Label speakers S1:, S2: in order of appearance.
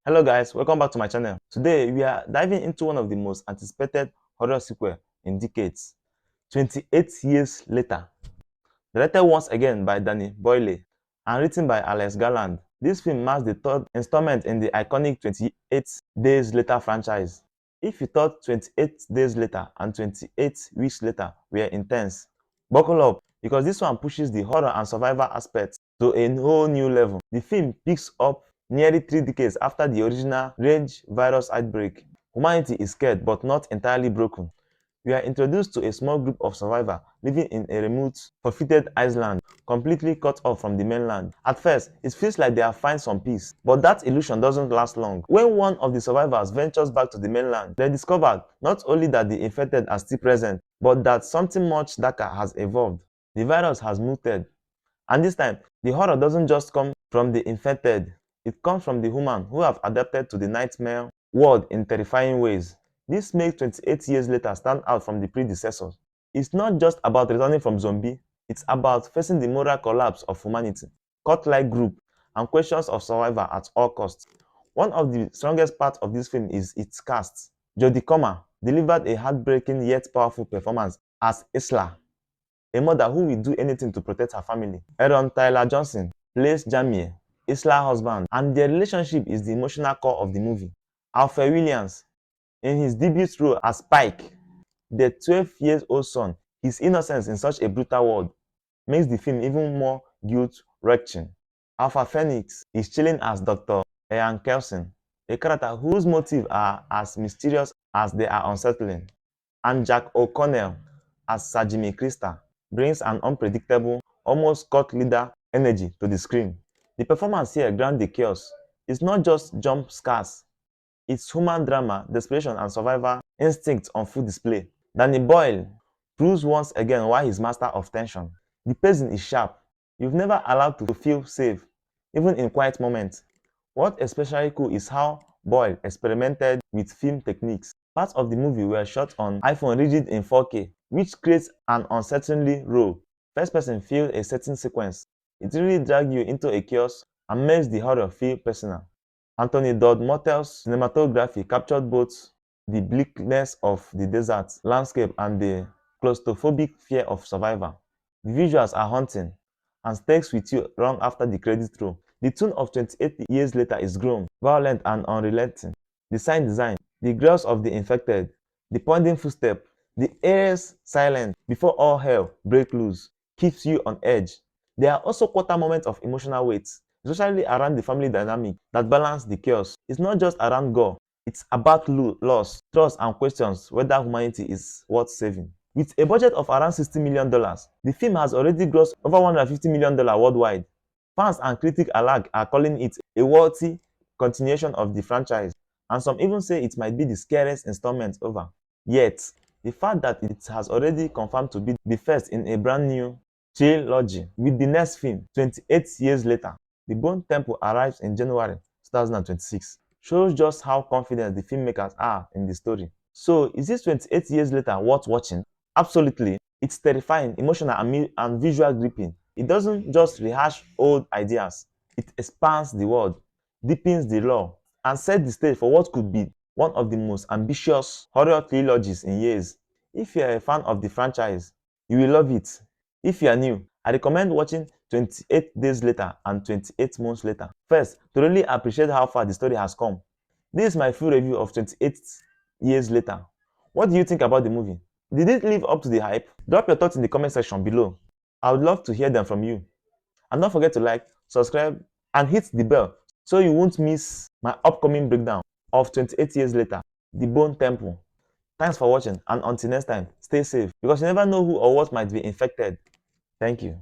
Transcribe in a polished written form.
S1: Hello guys, welcome back to my channel. Today we are diving into one of the most anticipated horror sequels in decades. 28 Years Later. Directed once again by Boyle and written by Alex Garland. This film marks the third installment in the iconic 28 Days Later franchise. If you thought 28 Days Later and 28 Weeks Later were intense, buckle up because this one pushes the horror and survival aspects to a whole new level. The film picks up nearly 3 decades after the original rage virus outbreak. Humanity is scared but not entirely broken. We are introduced to a small group of survivors living in a remote, forfeited island, completely cut off from the mainland. At first, it feels like they have found some peace, but that illusion doesn't last long. When one of the survivors ventures back to the mainland, they discover not only that the infected are still present, but that something much darker has evolved. The virus has muted, and this time, the horror doesn't just come from the infected, it comes from the humans who have adapted to the nightmare world in terrifying ways. This makes 28 years later stand out from the predecessors. It's not just about returning from zombie, it's about facing the moral collapse of humanity, cult-like group, and questions of survival at all costs. One of the strongest parts of this film is its cast. Jodie Comer delivered a heartbreaking yet powerful performance as Isla, a mother who will do anything to protect her family. Aaron Tyler Johnson plays Jamie, Isla's husband, and their relationship is the emotional core of the movie. Alfred Williams, in his debut role as Spike, the 12-year-old son, his innocence in such a brutal world makes the film even more guilt-wrenching. Alpha Phoenix is chilling as Dr. Ian Kelson, a character whose motives are as mysterious as they are unsettling. And Jack O'Connell as Sir Jimmy Crystal brings an unpredictable, almost cult leader energy to the screen. The performance here grounds the chaos. It's not just jump scares, it's human drama, desperation, and survival instinct on full display. Danny Boyle proves once again why he's master of tension. The pacing is sharp. You've never allowed to feel safe, even in quiet moments. What especially cool is how Boyle experimented with film techniques. Parts of the movie were shot on iPhone rigid in 4K, which creates an uncertainly raw, first-person feel a certain sequence. It really drags you into a chaos and makes the horror feel personal. Anthony Dodd Mortel's cinematography captured both the bleakness of the desert landscape and the claustrophobic fear of survival. The visuals are haunting and sticks with you long after the credits roll. The tune of 28 years later is grown, violent and unrelenting. The sound design, the growls of the infected, the pounding footstep, the air's silence before all hell breaks loose, keeps you on edge. There are also quarter moments of emotional weight, especially around the family dynamic that balance the chaos. It's not just around gore, it's about loss, trust, and questions whether humanity is worth saving. With a budget of around $60 million, the film has already grossed over $150 million worldwide. Fans and critics alike are calling it a worthy continuation of the franchise, and some even say it might be the scariest installment ever. Yet, the fact that it has already confirmed to be the first in a brand new trilogy, with the next film 28 years later, The Bone Temple arrives in January 2026, shows just how confident the filmmakers are in the story. So, is this 28 years later worth watching? Absolutely. It's terrifying, emotional, and visual gripping. It doesn't just rehash old ideas, it expands the world, deepens the lore, and sets the stage for what could be one of the most ambitious horror trilogies in years. If you're a fan of the franchise, you will love it. If you are new, I recommend watching 28 Days Later and 28 Months Later first to really appreciate how far the story has come. This is my full review of 28 Years Later. What do you think about the movie? Did it live up to the hype? Drop your thoughts in the comment section below. I would love to hear them from you. And don't forget to like, subscribe, and hit the bell so you won't miss my upcoming breakdown of 28 Years Later, The Bone Temple. Thanks for watching, and until next time, stay safe because you never know who or what might be infected. Thank you.